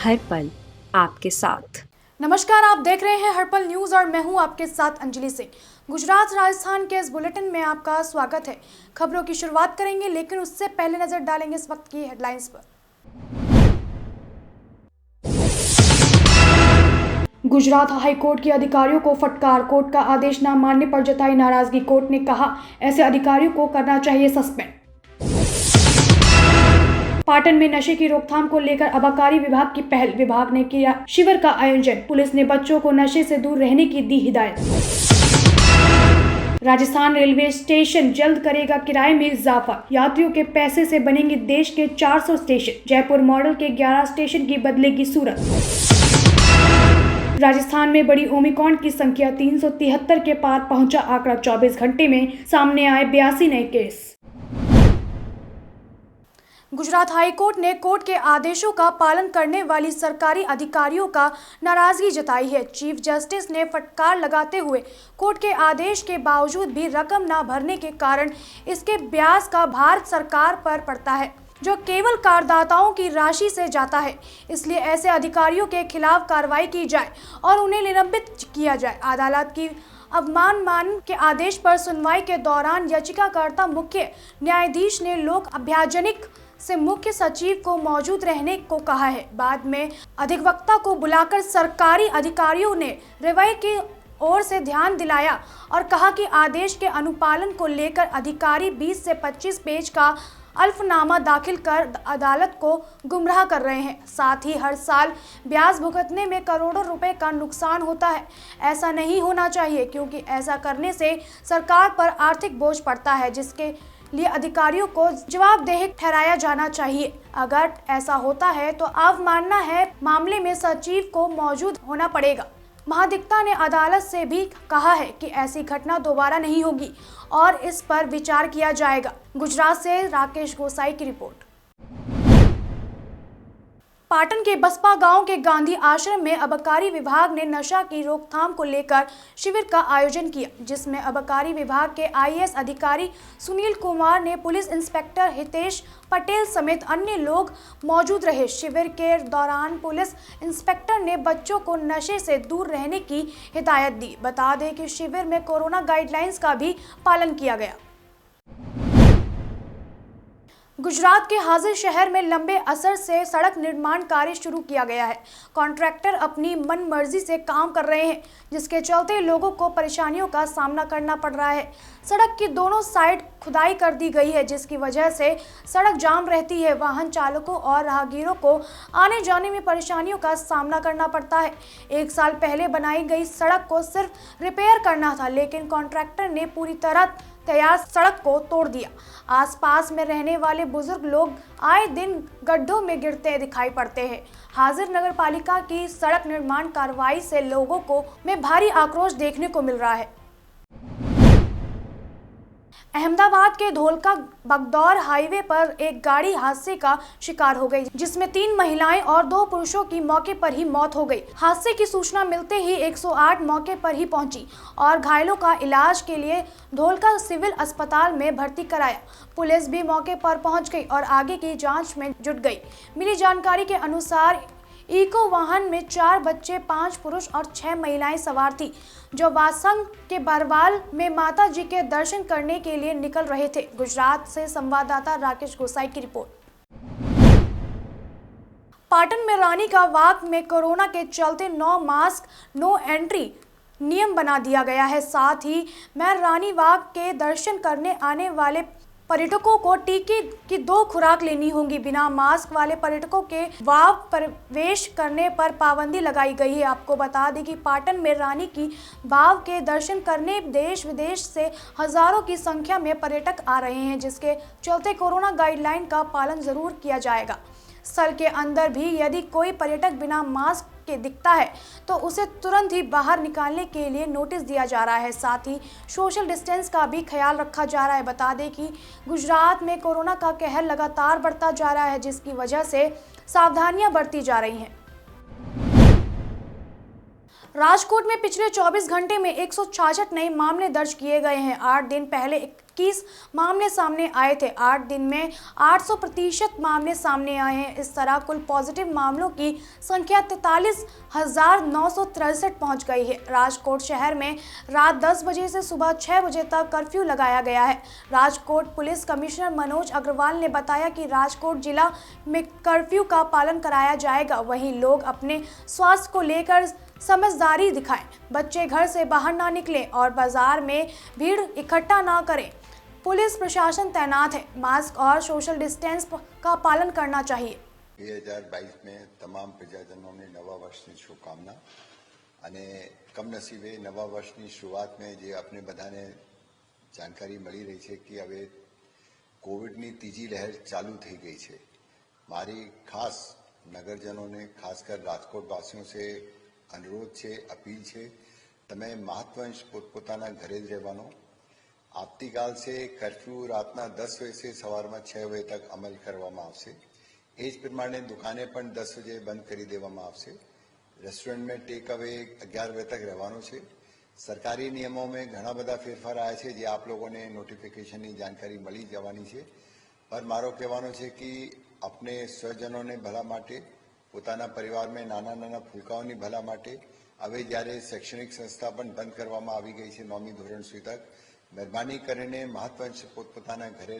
हर पल आपके साथ। नमस्कार, आप देख रहे हैं हर पल न्यूज और मैं हूं आपके साथ अंजलि सिंह। गुजरात राजस्थान के इस बुलेटिन में आपका स्वागत है। खबरों की शुरुआत करेंगे, लेकिन उससे पहले नजर डालेंगे इस वक्त की हेडलाइंस पर। गुजरात हाईकोर्ट के अधिकारियों को फटकार, कोर्ट का आदेश न मानने पर जताई नाराजगी। कोर्ट ने कहा, ऐसे अधिकारियों को करना चाहिए सस्पेंड। पाटन में नशे की रोकथाम को लेकर आबकारी विभाग की पहल, विभाग ने किया शिविर का आयोजन। पुलिस ने बच्चों को नशे से दूर रहने की दी हिदायत। राजस्थान रेलवे स्टेशन जल्द करेगा किराए में इजाफा, यात्रियों के पैसे से बनेंगे देश के 400 स्टेशन। जयपुर मॉडल के 11 स्टेशन की बदलेगी सूरत। राजस्थान में बड़ी ओमिक्रॉन की संख्या 373 के पार पहुंचा आंकड़ा, 24 घंटे में सामने आए 82 नए केस। गुजरात हाईकोर्ट ने कोर्ट के आदेशों का पालन करने वाली सरकारी अधिकारियों का नाराजगी जताई है। चीफ जस्टिस ने फटकार लगाते हुए कोर्ट के आदेश के बावजूद भी रकम न भरने के कारण इसके ब्याज का भार सरकार पर पड़ता है, जो केवल करदाताओं की राशि से जाता है। इसलिए ऐसे अधिकारियों के खिलाफ कार्रवाई की जाए और उन्हें निलंबित किया जाए। अदालत की अवमानना के आदेश पर सुनवाई के दौरान याचिकाकर्ता मुख्य न्यायाधीश ने लोक अभ्याजनिक से मुख्य सचिव को मौजूद रहने को कहा है। बाद में अधिवक्ता को बुलाकर सरकारी अधिकारियों ने रवैये की ओर से ध्यान दिलाया और कहा कि आदेश के अनुपालन को लेकर अधिकारी 20 से 25 पेज का अल्फनामा दाखिल कर अदालत को गुमराह कर रहे हैं। साथ ही हर साल ब्याज भुगतने में करोड़ों रुपए का नुकसान होता है। ऐसा नहीं होना चाहिए, क्योंकि ऐसा करने से सरकार पर आर्थिक बोझ पड़ता है, जिसके लिए अधिकारियों को जवाबदेह ठहराया जाना चाहिए। अगर ऐसा होता है तो अवमानना है मामले में सचिव को मौजूद होना पड़ेगा। महाधिवक्ता ने अदालत से भी कहा है कि ऐसी घटना दोबारा नहीं होगी और इस पर विचार किया जाएगा। गुजरात से राकेश गोसाई की रिपोर्ट। पाटन के बसपा गांव के गांधी आश्रम में आबकारी विभाग ने नशा की रोकथाम को लेकर शिविर का आयोजन किया, जिसमें आबकारी विभाग के आईएएस अधिकारी सुनील कुमार ने पुलिस इंस्पेक्टर हितेश पटेल समेत अन्य लोग मौजूद रहे। शिविर के दौरान पुलिस इंस्पेक्टर ने बच्चों को नशे से दूर रहने की हिदायत दी। बता दें कि शिविर में कोरोना गाइडलाइंस का भी पालन किया गया। गुजरात के हाजिर शहर में लंबे अरसे से सड़क निर्माण कार्य शुरू किया गया है। कॉन्ट्रैक्टर अपनी मनमर्जी से काम कर रहे हैं, जिसके चलते लोगों को परेशानियों का सामना करना पड़ रहा है। सड़क की दोनों साइड खुदाई कर दी गई है, जिसकी वजह से सड़क जाम रहती है। वाहन चालकों और राहगीरों को आने जाने में परेशानियों का सामना करना पड़ता है। 1 साल पहले बनाई गई सड़क को सिर्फ रिपेयर करना था, लेकिन कॉन्ट्रैक्टर ने पूरी तरह तैयार सड़क को तोड़ दिया। आसपास में रहने वाले बुजुर्ग लोग आए दिन गड्ढों में गिरते दिखाई पड़ते हैं। हाजिर नगर पालिका की सड़क निर्माण कार्रवाई से लोगों को में भारी आक्रोश देखने को मिल रहा है। अहमदाबाद के धोलका बगदौर हाईवे पर एक गाड़ी हादसे का शिकार हो गई, जिसमें 3 महिलाएं और 2 पुरुषों की मौके पर ही मौत हो गई। हादसे की सूचना मिलते ही 108 मौके पर ही पहुंची और घायलों का इलाज के लिए धोलका सिविल अस्पताल में भर्ती कराया। पुलिस भी मौके पर पहुंच गई और आगे की जांच में जुट गई। मिली जानकारी के अनुसार इको वाहन में 4 बच्चे, 5 पुरुष और 6 महिलाएं सवार थी, जो वासंग के बरवाल में माता जी के दर्शन करने के लिए निकल रहे थे। गुजरात से संवाददाता राकेश गोसाई की रिपोर्ट। पाटन में रानी का वाक में कोरोना के चलते नो मास्क नो एंट्री नियम बना दिया गया है। साथ ही मैं रानी वाक के दर्शन करने आने वाले पर्यटकों को टीके की 2 खुराक लेनी होगी। बिना मास्क वाले पर्यटकों के वाव प्रवेश करने पर पाबंदी लगाई गई है। आपको बता दें कि पाटन में रानी की वाव के दर्शन करने देश विदेश से हजारों की संख्या में पर्यटक आ रहे हैं, जिसके चलते कोरोना गाइडलाइन का पालन जरूर किया जाएगा। स्थल के अंदर भी यदि कोई पर्यटक बिना मास्क के दिखता है तो उसे तुरंत ही बाहर निकालने के लिए नोटिस दिया जा रहा है। साथ ही सोशल डिस्टेंस का भी ख्याल रखा जा रहा है। बता दें कि गुजरात में कोरोना का कहर लगातार बढ़ता जा रहा है, जिसकी वजह से सावधानियां बरती जा रही हैं। राजकोट में पिछले 24 घंटे में 166 नए मामले दर्ज किए गए हैं। 8 दिन पहले 21 मामले सामने आए थे। 8 दिन में 800% मामले सामने आए हैं। इस तरह कुल पॉजिटिव मामलों की संख्या 43,963 पहुंच गई है। राजकोट शहर में रात 10 बजे से सुबह 6 बजे तक कर्फ्यू लगाया गया है। राजकोट पुलिस कमिश्नर मनोज अग्रवाल ने बताया कि राजकोट जिला में कर्फ्यू का पालन कराया जाएगा। वहीं लोग अपने स्वास्थ्य को लेकर समझदारी दिखाएं, बच्चे घर से बाहर ना निकलें और बाजार में भीड़ इकट्ठा ना करें। पुलिस प्रशासन तैनात है। मास्क और सोशल डिस्टेंस का पालन करना चाहिए। 2022 में तमाम प्रजाजनों ने नवा વર્ષની શુભકામના અને કમનસીબે નવા વર્ષની શરૂઆતમાં જે આપણે બધાને જાણકારી મળી રહી છે કે હવે કોવિડની ત્રીજી લહેર ચાલુ થઈ ગઈ છે। મારી ખાસ નગરજનોને ખાસ કર રાજકોટવાસીઓ से अनुरोध છે, अपील છે, તમે મહત્વંશ પોતપોતાના ઘરે જ રહેવાનો। આવતીકાલ से कर्फ्यू રાતના 10 વાગે से સવારમાં 6 વાગે तक અમલ કરવામાં આવશે। એ જ પ્રમાણે દુકાને પણ 10 વાગે બંધ કરી દેવામાં આવશે। રેસ્ટોરન્ટ में ટેક અવે 11 વાગે तक રહેવાનો છે। સરકારી નિયમોમાં ઘણા બધા ફેરફાર આવ્યા છે જે આપ લોકોને નોટિફિકેશનની જાણકારી મળી જવાની છે। પર મારો કહેવાનો છે કે આપણે સ્વજનોને ભલા માટે, પોતાના પરિવારમાં નાના નાના ફૂલકાઓની ભલા માટે હવે જ્યારે શૈક્ષણિક સંસ્થા પણ બંધ કરવામાં આવી ગઈ છે 9મી ધોરણ સુધી તક, મહેરબાની કરીને મહત્વંશ પોતપોતાના ઘરે।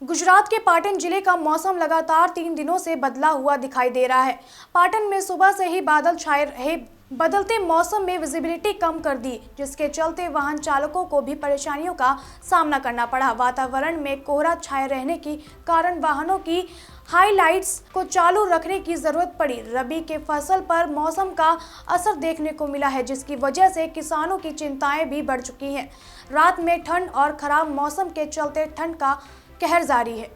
गुजरात के पाटन जिले का मौसम लगातार 3 दिनों से बदला हुआ दिखाई दे रहा है। पाटन में सुबह से ही बादल छाए रहे। बदलते मौसम में विजिबिलिटी कम कर दी, जिसके चलते वाहन चालकों को भी परेशानियों का सामना करना पड़ा। वातावरण में कोहरा छाए रहने के कारण वाहनों की हाईलाइट्स को चालू रखने की जरूरत पड़ी। रबी के फसल पर मौसम का असर देखने को मिला है, जिसकी वजह से किसानों की चिंताएं भी बढ़ चुकी हैं। रात में ठंड और खराब मौसम के चलते ठंड का कहर जारी है।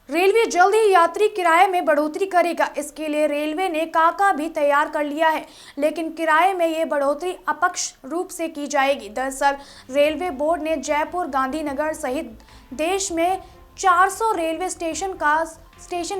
रेलवे जल्द ही यात्री किराए में बढ़ोतरी करेगा। इसके लिए रेलवे ने काका भी तैयार कर लिया है, लेकिन किराए में ये बढ़ोतरी अपक्ष रूप से की जाएगी। दरअसल रेलवे बोर्ड ने जयपुर, गांधीनगर सहित देश में 400 रेलवे स्टेशन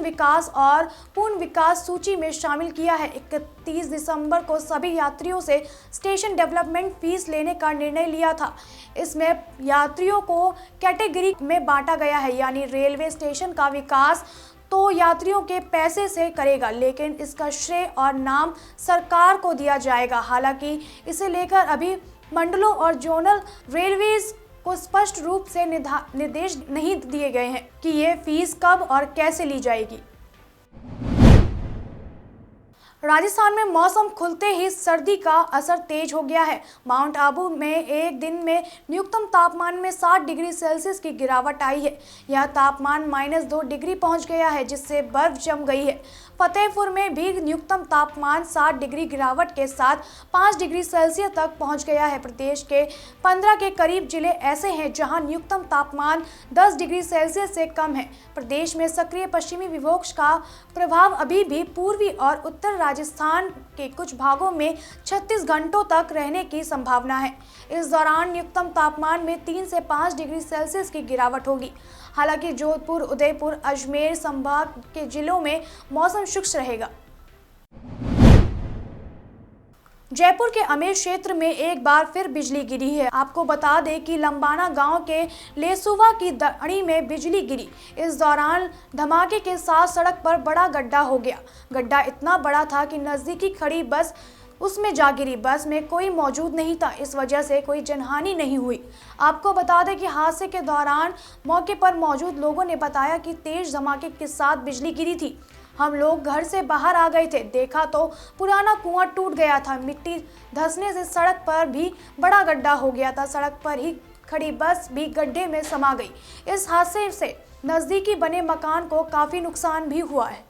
विकास और पूर्ण विकास सूची में शामिल किया है। 31 दिसंबर को सभी यात्रियों से स्टेशन डेवलपमेंट फीस लेने का निर्णय लिया था। इसमें यात्रियों को कैटेगरी में बांटा गया है, यानी रेलवे स्टेशन का विकास तो यात्रियों के पैसे से करेगा, लेकिन इसका श्रेय और नाम सरकार को दिया जाएगा। हालांकि इसे लेकर अभी मंडलों और जोनल रेलवेज को स्पष्ट रूप से निर्देश नहीं दिए गए हैं कि ये फीस कब और कैसे ली जाएगी। राजस्थान में मौसम खुलते ही सर्दी का असर तेज हो गया है। माउंट आबू में एक दिन में न्यूनतम तापमान में 7 डिग्री सेल्सियस की गिरावट आई है। यह तापमान -2 डिग्री पहुंच गया है, जिससे बर्फ जम गई है। फतेहपुर में भी न्यूनतम तापमान 7 डिग्री गिरावट के साथ 5 डिग्री सेल्सियस तक पहुंच गया है। प्रदेश के 15 के करीब जिले ऐसे हैं जहां न्यूनतम तापमान 10 डिग्री सेल्सियस से कम है। प्रदेश में सक्रिय पश्चिमी विक्षोभ का प्रभाव अभी भी पूर्वी और उत्तर राजस्थान के कुछ भागों में 36 घंटों तक रहने की संभावना है। इस दौरान न्यूनतम तापमान में 3 से 5 डिग्री सेल्सियस की गिरावट होगी। हालांकि जोधपुर, उदयपुर, अजमेर संभाग के जिलों में मौसम शुष्क रहेगा। जयपुर के अमेर क्षेत्र में एक बार फिर बिजली गिरी है। आपको बता दें कि लंबाना गांव के लेसुवा की दड़ी में बिजली गिरी। इस दौरान धमाके के साथ सड़क पर बड़ा गड्ढा हो गया। गड्ढा इतना बड़ा था कि नजदीकी खड़ी बस उसमें जा गिरी। बस में कोई मौजूद नहीं था, इस वजह से कोई जनहानि नहीं हुई। आपको बता दें कि हादसे के दौरान मौके पर मौजूद लोगों ने बताया कि तेज धमाके के साथ बिजली गिरी थी। हम लोग घर से बाहर आ गए थे, देखा तो पुराना कुआं टूट गया था। मिट्टी धंसने से सड़क पर भी बड़ा गड्ढा हो गया था। सड़क पर ही खड़ी बस भी गड्ढे में समा गई। इस हादसे से नजदीकी बने मकान को काफी नुकसान भी हुआ है।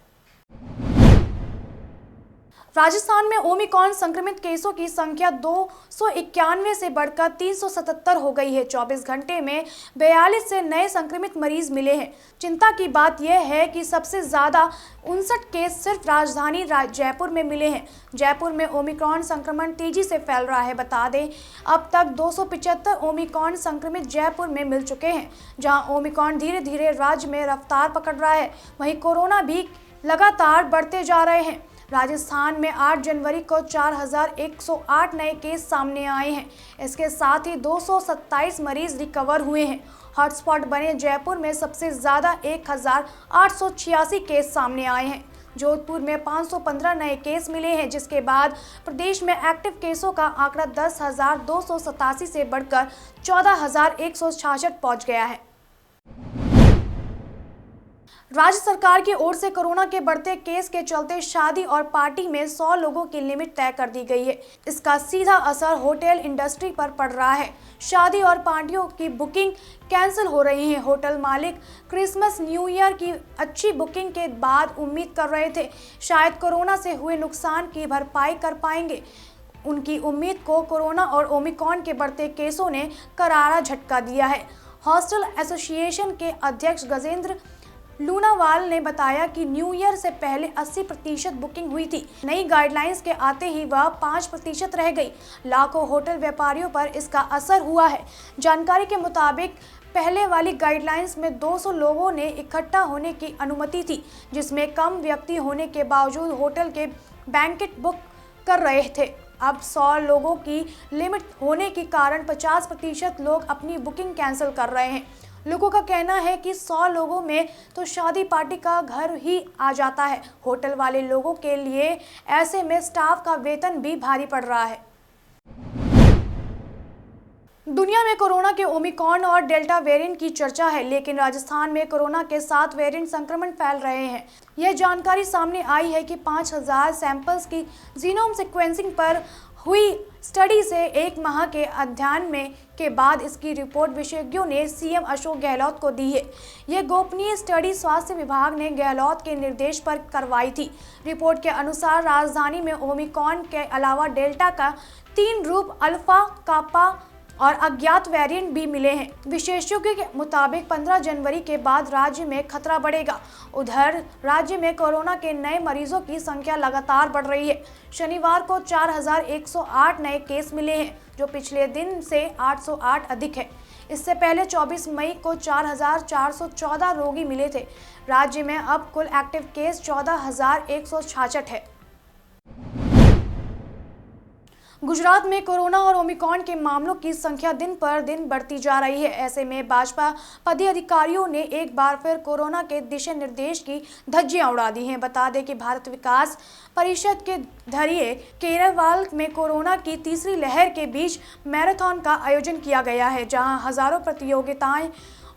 राजस्थान में ओमिक्रॉन संक्रमित केसों की संख्या 291 से बढ़कर 377 हो गई है। 24 घंटे में 42 से नए संक्रमित मरीज मिले हैं। चिंता की बात यह है कि सबसे ज्यादा 59 केस सिर्फ राजधानी जयपुर में मिले हैं। जयपुर में ओमिक्रॉन संक्रमण तेजी से फैल रहा है। बता दें, अब तक 275 ओमिक्रॉन संक्रमित जयपुर में मिल चुके हैं। जहां ओमिक्रॉन धीरे धीरे राज्य में रफ्तार पकड़ रहा है, वहीं कोरोना भी लगातार बढ़ते जा रहे हैं। राजस्थान में 8 जनवरी को 4108 नए केस सामने आए हैं। इसके साथ ही 227 मरीज रिकवर हुए हैं। हॉटस्पॉट बने जयपुर में सबसे ज़्यादा 1886 केस सामने आए हैं। जोधपुर में 515 नए केस मिले हैं, जिसके बाद प्रदेश में एक्टिव केसों का आंकड़ा 10,287 से बढ़कर 14,166 पहुंच गया है। राज्य सरकार की ओर से कोरोना के बढ़ते केस के चलते शादी और पार्टी में 100 लोगों की लिमिट तय कर दी गई है। इसका सीधा असर होटल इंडस्ट्री पर पड़ रहा है। शादी और पार्टियों की बुकिंग कैंसिल हो रही है। होटल मालिक क्रिसमस न्यू ईयर की अच्छी बुकिंग के बाद उम्मीद कर रहे थे शायद कोरोना से हुए नुकसान की भरपाई कर पाएंगे। उनकी उम्मीद को कोरोना और ओमिक्रॉन के बढ़ते केसों ने करारा झटका दिया है। हॉस्टल एसोसिएशन के अध्यक्ष गजेंद्र लूनावाल ने बताया कि न्यू ईयर से पहले 80% बुकिंग हुई थी। नई गाइडलाइंस के आते ही वह 5% रह गई। लाखों होटल व्यापारियों पर इसका असर हुआ है। जानकारी के मुताबिक पहले वाली गाइडलाइंस में 200 लोगों ने इकट्ठा होने की अनुमति थी, जिसमें कम व्यक्ति होने के बावजूद होटल के बैंकेट बुक कर रहे थे। अब 100 लोगों की लिमिट होने के कारण 50% लोग अपनी बुकिंग कैंसिल कर रहे हैं। लोगों का कहना है कि 100 लोगों में तो शादी पार्टी का घर ही आ जाता है। होटल वाले लोगों के लिए ऐसे में स्टाफ का वेतन भी भारी पड़ रहा है। दुनिया में कोरोना के ओमिक्रॉन और डेल्टा वेरिएंट की चर्चा है, लेकिन राजस्थान में कोरोना के 7 वेरिएंट संक्रमण फैल रहे हैं। यह जानकारी सामने आई है कि 5000 सैंपल्स की जीनोम सीक्वेंसिंग पर हुई स्टडी से 1 माह के अध्ययन के बाद इसकी रिपोर्ट विशेषज्ञों ने सीएम अशोक गहलोत को दी है। यह गोपनीय स्टडी स्वास्थ्य विभाग ने गहलोत के निर्देश पर करवाई थी। रिपोर्ट के अनुसार राजधानी में ओमिक्रॉन के अलावा डेल्टा का 3 रूप अल्फा, कापा और अज्ञात वेरिएंट भी मिले हैं। विशेषज्ञों के मुताबिक 15 जनवरी के बाद राज्य में खतरा बढ़ेगा। उधर राज्य में कोरोना के नए मरीजों की संख्या लगातार बढ़ रही है। शनिवार को 4108 नए केस मिले हैं, जो पिछले दिन से 808 अधिक है। इससे पहले 24 मई को 4414 रोगी मिले थे। राज्य में अब कुल एक्टिव केस 14,166 है। गुजरात में कोरोना और ओमिक्रॉन के मामलों की संख्या दिन पर दिन बढ़ती जा रही है। ऐसे में भाजपा पदाधिकारियों ने एक बार फिर कोरोना के दिशा निर्देश की धज्जियां उड़ा दी हैं। बता दें कि भारत विकास परिषद के जरिए केरल में कोरोना की तीसरी लहर के बीच मैराथन का आयोजन किया गया है, जहां हजारों प्रतियोगिताएं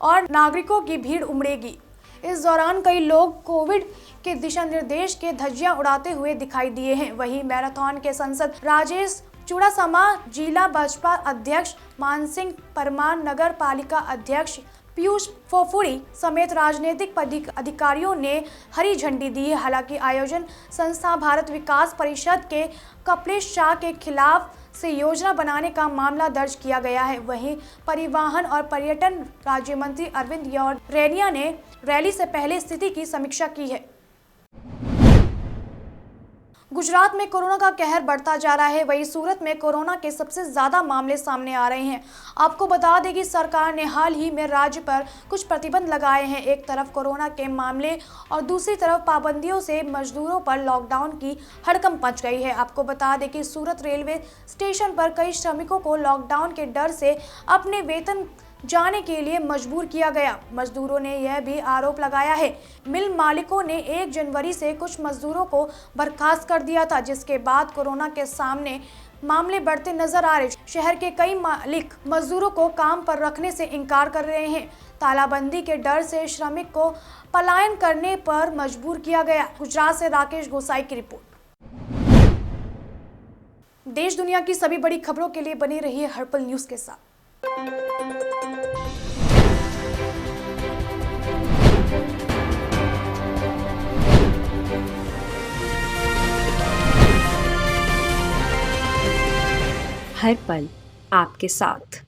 और नागरिकों की भीड़ उमड़ेगी। इस दौरान कई लोग कोविड के दिशा निर्देश के धज्जियां उड़ाते हुए दिखाई दिए हैं। वहीं मैराथन के सांसद राजेश चुड़ासमा, जिला भाजपा अध्यक्ष मानसिंह परमार, नगर पालिका अध्यक्ष पीयूष फोफुड़ी समेत राजनीतिक अधिकारियों ने हरी झंडी दी है। हालांकि आयोजन संस्था भारत विकास परिषद के कपिलेश शाह के खिलाफ से योजना बनाने का मामला दर्ज किया गया है। वहीं परिवहन और पर्यटन राज्य मंत्री अरविंद रैनिया ने रैली से पहले स्थिति की समीक्षा की है। गुजरात में कोरोना का कहर बढ़ता जा रहा है। वहीं सूरत में कोरोना के सबसे ज्यादा मामले सामने आ रहे हैं। आपको बता दें कि सरकार ने हाल ही में राज्य पर कुछ प्रतिबंध लगाए हैं। एक तरफ कोरोना के मामले और दूसरी तरफ पाबंदियों से मजदूरों पर लॉकडाउन की हड़कंप मच गई है। आपको बता दें कि सूरत रेलवे स्टेशन पर कई श्रमिकों को लॉकडाउन के डर से अपने वेतन जाने के लिए मजबूर किया गया। मजदूरों ने यह भी आरोप लगाया है मिल मालिकों ने 1 जनवरी से कुछ मजदूरों को बर्खास्त कर दिया था, जिसके बाद कोरोना के सामने मामले बढ़ते नजर आ रहे। शहर के कई मालिक मजदूरों को काम पर रखने से इनकार कर रहे हैं। तालाबंदी के डर से श्रमिक को पलायन करने पर मजबूर किया गया। गुजरात से राकेश गोसाई की रिपोर्ट। देश दुनिया की सभी बड़ी खबरों के लिए बने रहिए हर्पल न्यूज के साथ। हर पल आपके साथ।